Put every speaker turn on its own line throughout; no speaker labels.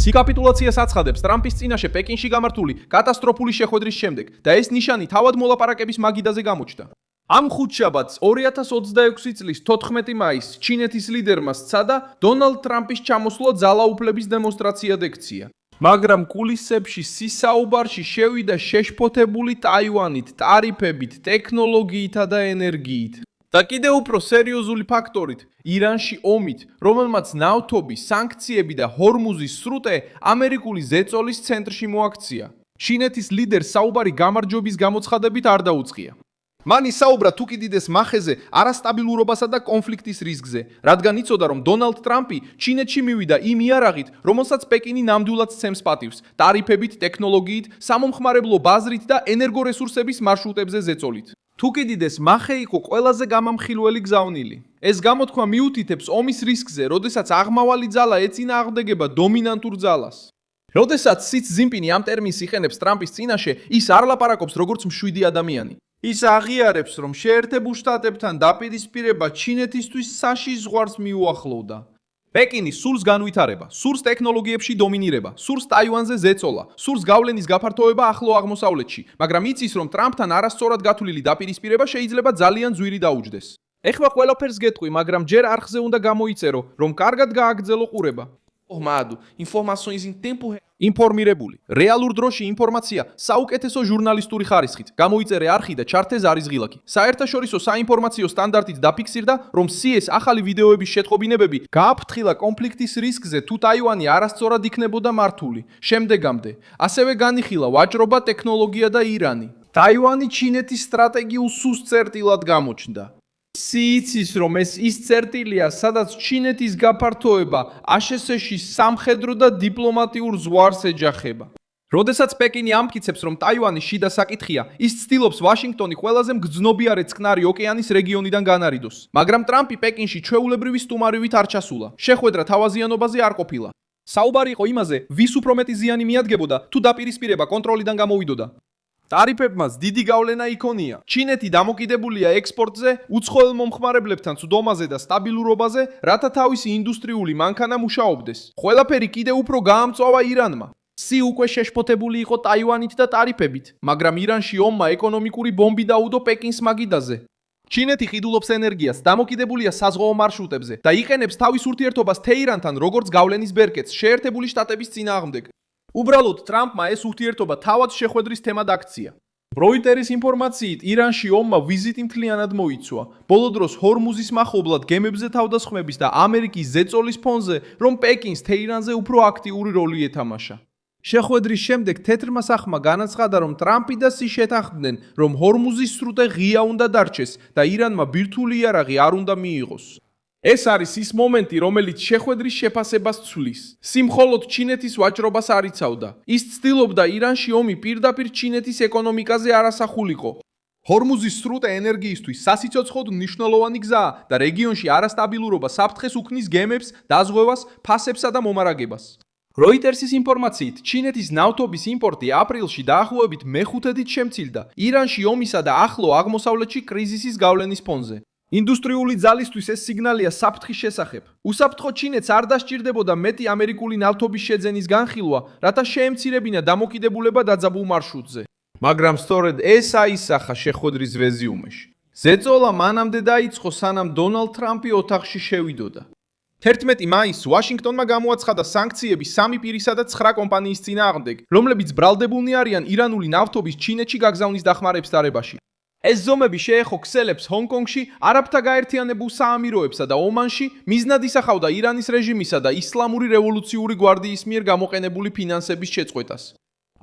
სიკაპიტულაციას აცხადებს ტრამპის წინაშე პეკინში გამართული კატასტროფული შეხვედრის შემდეგ და ეს ნიშანი თავად მოლაპარაკების მაგიდაზე გამოჩნდა. ამ ხუთშაბათს 2026 წლის 14 მაისს ჩინეთის ლიდერმა სცადა დონალდ ტრამპის ჩამოსვლა ძალაუფლების დემონსტრაციად ექცია. მაგრამ კულისებში სისაუბარში შევიდა შეშფოთებული ტაივანით, ტარიფებით, ტექნოლოგიითა და ენერგიით. და კიდევ უფრო სერიოზული ფაქტორით, ირანში ომით, რომელმაც ნავთობი, სანქციები და ჰორმუზის სრუტე ამერიკული ზეწოლის ცენტრში მოაქცია. ჩინეთის ლიდერს საუბარი გამარჯვების გამოცხადებით არ დაუწყია. მან ისაუბრა თუკიდიდეს მახეზე, არასტაბილურობასა და კონფლიქტის რისკზე, რადგან იცოდა, რომ დონალდ ტრამპი ჩინეთში მივიდა იმ იარაღით, რომელსაც პეკინი ნამდვილად სცემს პატივს, ტარიფებით, ტექნოლოგიით, სამომხმარებლო ბაზრით და ენერგორესურსების მარშრუტებზე ზეწოლით. თუკიდიდეს მახე იყო ყველაზე გამამხილველი გზავნილი. ეს გამოთქმა მიუთითებს ომის რისკზე, როდესაც აღმავალი ძალა ეწინააღმდეგება დომინანტურ ძალას. როდესაც სი ცზინპინი ამ ტერმინს იყენებს ტრამპის წინაშე, ის არ ლაპარაკობს როგორც მშვიდი ადამიანი. ის აღიარებს, რომ შეერთებულ შტატებთან დაპირისპირება ჩინეთისთვის საშიშ ზღვარს მიუახლოვდა. პეკინი სურს განვითარება, სურს ტექნოლოგიებში დომინირება, სურს ტაივანზე ზეწოლა, სურს გავლენის გაფართოება ახლო აღმოსავლეთში, მაგრამ იცის, რომ ტრამპთან არასწორად გათვლილი დაპირისპირება შეიძლება ძალიან ძვირი დაუჯდეს. ეხლა ყველაფერს გეტყვი, მაგრამ ჯერ არხზე უნდა გამოიწერო, რომ კარგად გააგრძელო ყურება. Informado, informações em tempo real. ინფორმირებული, რეალურ დროში ინფორმაცია საუკეთესო ჟურნალისტური ხარისხით. გამოიწერე არხი და ჩართე ზარის ღილაკი. საერთაშორისო საინფორმაციო სტანდარტით დაფიქსირდა, რომ CS ახალი ვიდეოების შეწყობინებები გააფრთხილა კონფლიქტის რისკზე, თუ ტაივანი არასწორად იქნებოდა მართული. შემდეგამდე, ასევე განიხილა ვაჭრობა, ტექნოლოგია და ირანი. ტაივანი ჩინეთის სტრატეგიულ სუსტ წერტილად გამოჩნდა. იცის, რომ ეს ის წერტილია, სადაც ჩინეთის გაფართოება ASEAN-ში სამხედრო და დიპლომატიურ ზღვარს ეჯახება. როდესაც პეკინი ამტკიცებს, რომ ტაივანი შიდა საკითხია, ის ცდილობს ვაშინგტონი ყველაზე მგრძნობიარე წყნარი ოკეანის რეგიონიდან განარიდოს. მაგრამ ტრამპი პეკინში ჩვეულებრივი სტუმარივით არ ჩასულა. შეხვედრა თავაზიანობაზე არ ყოფილა. საუბარი იყო იმაზე, ვის უფრო მეტი ზიანი მიადგებოდა, თუ დაპირისპირება კონტროლიდან გამოვიდოდა. ტარიფებმაც დიდი გავლენა იქონია. ჩინეთი დამოკიდებულია ექსპორტზე, უცხოელ მომხმარებლებთან წვდომაზე და სტაბილურობაზე, რათა თავისი ინდუსტრიული მანქანა მუშაობდეს. ყველაფერი კიდევ უფრო გაამწვავა ირანმა. სი უკვე შეშფოთებული იყო ტაივანით და ტარიფებით, მაგრამ ირანში ომმა ეკონომიკური ბომბი დაუდო პეკინს მაგიდაზე. ჩინეთი ყიდულობს ენერგიას, დამოკიდებულია საზღვაო მარშრუტებზე და იყენებს თავის ურთიერთობას თეირანთან როგორც გავლენის ბერკეტს შეერთებული შტატების წინააღმდეგ. უბრალოდ ტრამპმა ეს ურთიერთობა თავად შეხვედრის თემად აქცია. როიტერის ინფორმაციით, ირანში ომმა ვიზიტი მთლიანად მოიცვა. ბოლო დროს ჰორმუზის მახლობლად გემებზე თავდასხმების და ამერიკის ზეწოლის ფონზე, რომ პეკინს თეირანზე უფრო აქტიური როლი ეთამაშა. შეხვედრის შემდეგ თეთრმა სახმა განაცხადა, რომ ტრამპი და სი შეთანხმდნენ, რომ ჰორმუზის სრუტე ღია უნდა დარჩეს და ირანმა ბირთვული იარაღი არ უნდა მიიღოს. ეს არის ის მომენტი, რომელიც შეხვედრის შეფასებას ცვლის. სი მხოლოდ ჩინეთის ვაჭრობას არ იცავდა. ის ცდილობდა ირანში ომი პირდაპირ ჩინეთის ეკონომიკაზე არ ასახულიყო. ჰორმუზის სრუტე ენერგიისთვის სასიცოცხლოდ მნიშვნელოვანი გზაა და რეგიონში არასტაბილურობა საფრთხეს უქმნის გემებს, დაზღვევას, ფასებსა და მომარაგებას. როიტერსის ინფორმაციით, ჩინეთის ნავთობის იმპორტი აპრილში დაახლოებით მეხუთედით შემცილდა ირანში ომისა და ახლო აღმოსავლეთში კრიზისის გავლენის ფონზე. ინდუსტრიული ძალისთვის ეს სიგნალია საფრთხის შესახებ. უსაფრთხო ჩინეთს არ დასჭირდებოდა მეტი ამერიკული ნავთობის შეძენის განხილვა, რათა შეემცირებინა დამოკიდებულება დაძაბულ მარშრუტზე. მაგრამ სწორედ ეს აისახა შეხვედრის რეზიუმეში. ზეწოლა მანამდე დაიწყო, სანამ დონალდ ტრამპი ოთახში შევიდოდა. 11 მაისს ვაშინგტონმა გამოაცხადა სანქციები 3 პირისა და 9 კომპანიის წინააღმდეგ, რომლებიც ბრალდებულნი არიან ირანული ნავთობის ჩინეთში გაგზავნის დახმარების დარებაში. ეს ზომები შეეხო ქსელებს ჰონგ-კონგში, არაბთა გაერთიანებულ საამიროებსა და ომანში, მიზნად ისახავდა ირანის რეჟიმისა და ისლამური რევოლუციური გვარდიის მიერ გამოყენებული ფინანსების შეწყვეტას.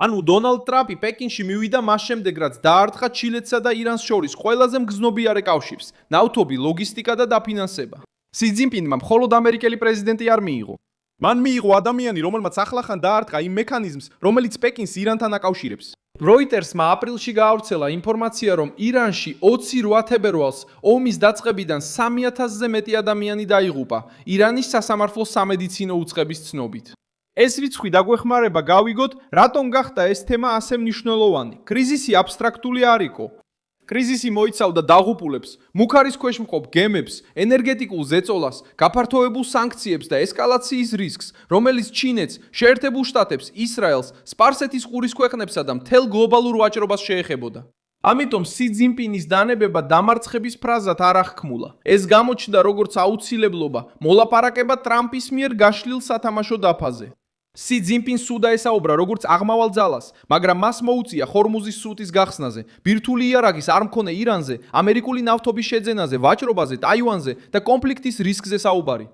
ანუ დონალდ ტრამპი პეკინში მივიდა მას შემდეგ, რაც დაარტყა ჩინეთსა და ირანს შორის ყველაზე მგრძნობიარე კავშირს, ნავთობი, ლოგისტიკა და დაფინანსება. სი ცზინპინმა მხოლოდ ამერიკელი პრეზიდენტი არ მიიღო. მან მიიღო ადამიანი, რომელმაც ახლახან დაარტყა იმ მექანიზმს, რომელიც პეკინს ირანთან აკავშირებს. როიტერსმა აპრილში გაავრცელა ინფორმაცია, რომ ირანში 28 თებერვალს ომის დაწყებიდან 3000-ზე მეტი ადამიანი დაიღუპა ირანის სასამართლო სამედიცინო უწყების ცნობით. ეს რიცხვი დაგვეხმარება გავიგოთ, რატომ გახდა ეს თემა ასე მნიშვნელოვანი. კრიზისი აბსტრაქტული არ იყო. კრიზისი მოიცავდა დაღუპულებს, მუქარის ქვეშ მყოფ გემებს, ენერგეტიკულ ზეწოლას, გაფართოებულ სანქციებს და ესკალაციის რისკს, რომელიც ჩინეთს, შეერთებულ შტატებს, ისრაელს, სპარსეთის ყურის ქვეყნებსა და მთელ გლობალურ ვაჭრობას შეეხებოდა. ამიტომ სი ძინპინის დანებება დამარცხების ფრაზად არ აღქმულა. ეს გამოჩნდა როგორც აუცილებლობა მოლაპარაკება ტრამპის მიერ გაშლილ სათამაშო დაფაზე. სი ძინპინს სულ დაესაუბრა როგორც აღმავალ ძალას, მაგრამ მას მოუწია ხორმუზის სრუტის გახსნაზე, ბირთვული იარაღის არ მქონე ირანზე, ამერიკული ნავთობის შეძენაზე, ვაჭრობაზე, ტაივანზე და კონფლიქტის რისკზე საუბარი.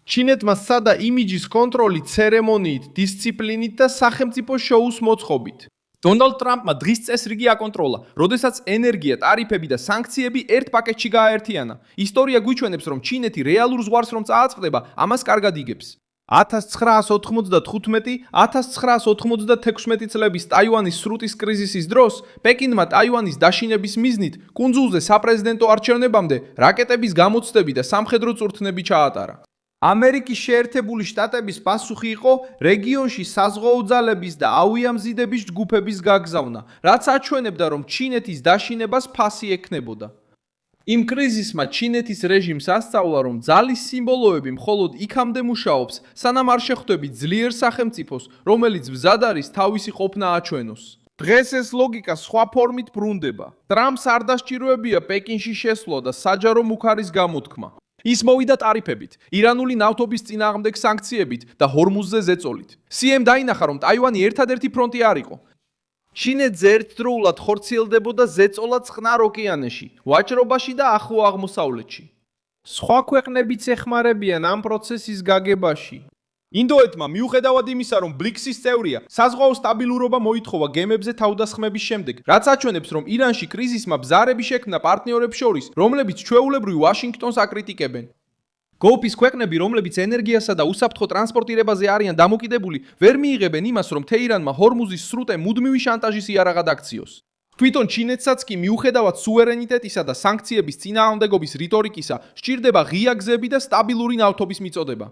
ჩინეთმა სცადა იმიჯის კონტროლი ცერემონიით, დისციპლინით და სახელმწიფო შოუს მოწყობით. დონალდ ტრამპმა დღის წესრიგი აკონტროლა, როდესაც ენერგია, ტარიფები და სანქციები ერთ პაკეტში გააერთიანა. ისტორია გვიჩვენებს, რომ ჩინეთი რეალურ ზღვარს რომ წააწყდება, ამას კარგად იგებს. 1996-1996 წლების ტაივანის სრუტის კრიზისის დროს პეკინმა ტაივანის დაშინების მიზნით კუნძულზე საპრეზიდენტო არჩევნებამდე რაკეტების გამოცდები და სამხედრო წურთნები ჩაატარა. ამერიკის შეერთებული შტატების პასუხი იყო რეგიონში საზღვაო ძალების და ავიამზიდების ჯგუფების გაგზავნა, რაც აჩვენებდა, რომ ჩინეთის დაშინებას ფასი ექნებოდა. იმ კრიზისმა ჩინეთის რეჟიმს ასწავლა, რომ ძალის სიმბოლოები მხოლოდ იქამდე მუშაობს, სანამ არ შეხვდები ძლიერ სახელმწიფოს, რომელიც მზად არის თავისი ყოფნა აჩვენოს. დღეს ეს ლოგიკა სხვა ფორმით ბრუნდება. ტრამპს არ დასჭიროებია პეკინში შესვლა და საჯარო მუქარის გამოთქმა. ის მოვიდა ტარიფებით, ირანული ნავთობის წინააღმდეგ სანქციებით და ჰორმუზზე ზეწოლით. სიემ დაინახა, რომ ტაივანი ერთადერთი ფრონტი არ იყო. ჩინეთზე ერთდროულად ხორციელდებოდა ზეწოლა წყნარ ოკეანეში, ვაჭრობაში და ახლო აღმოსავლეთში. სხვა ქვეყნებიც ეხმარებიან ამ პროცესის გაგებაში. ინდოეთმა მიუხედავად იმისა, რომ ბლიკსის წევრია, საზღვაო სტაბილურობა მოითხოვა გემებზე თავდასხმების შემდეგ, რაც აჩვენებს, რომ ირანში კრიზისმა ბზარები შექმნა პარტნიორებს შორის, რომლებიც ჩვეულებრივ ვაშინგტონს აკრიტიკებენ. გოლფის ქვეყნები, რომლებიც ენერგიასა და უსაფრთხო ტრანსპორტირებაზე არიან დამოკიდებული, ვერ მიიღებენ იმას, რომ თეირანმა ჰორმუზის სრუტე მუდმივი შანტაჟის იარაღად აქციოს. თვითონ ჩინეთსაც კი მიუხედავად სუვერენიტეტისა და სანქციების წინააღმდეგობის რიტორიკისა, სჭირდება ღია გზები და სტაბილური ნავთობის მიწოდება.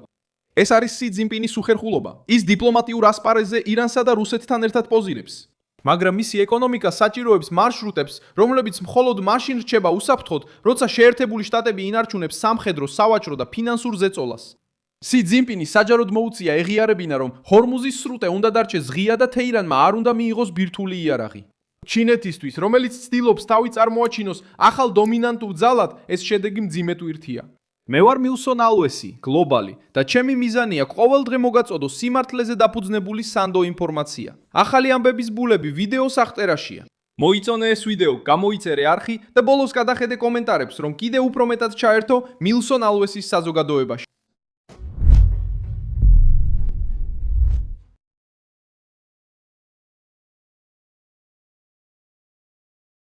ეს არის სი ძინპინის უხერხულობა. ის დიპლომატიურ ასპარეზზე ირანსა და რუსეთთან ერთად პოზირებს. მაგრამ მისი ეკონომიკა საჭიროებს მარშრუტებს, რომლებიც მხოლოდ მაშინ რჩება უსაფრთხოდ, როცა შეერთებული შტატები ინარჩუნებს სამხედრო, სავაჭრო და ფინანსურ ზეწოლას. სი ძინპინი საჯაროდ მოუწია ეღიარებინა, რომ ჰორმუზის სრუტე უნდა დარჩეს ღია და თეირანმა არ უნდა მიიღოს ბირთვული იარაღი. ჩინეთისთვის, რომელიც ცდილობს თავი წარმოაჩინოს ახალ დომინანტურ ძალად, ეს შედეგი მძიმე ტვირთია. მე ვარ მილსონ ალვესი, გლობალი და ჩემი მიზანია ყოველდღე მოგაწოდო სიმართლეზე დაფუძნებული სანდო ინფორმაცია. ახალი ამბების ბულები ვიდეოს აღწერაშია. მოიწონე ეს ვიდეო, გამოიწერე არხი და ბოლოს გადახედე კომენტარებს, რომ კიდე უფრო მეტად ჩაერთო მილსონ ალვესის საზოგადოებაში.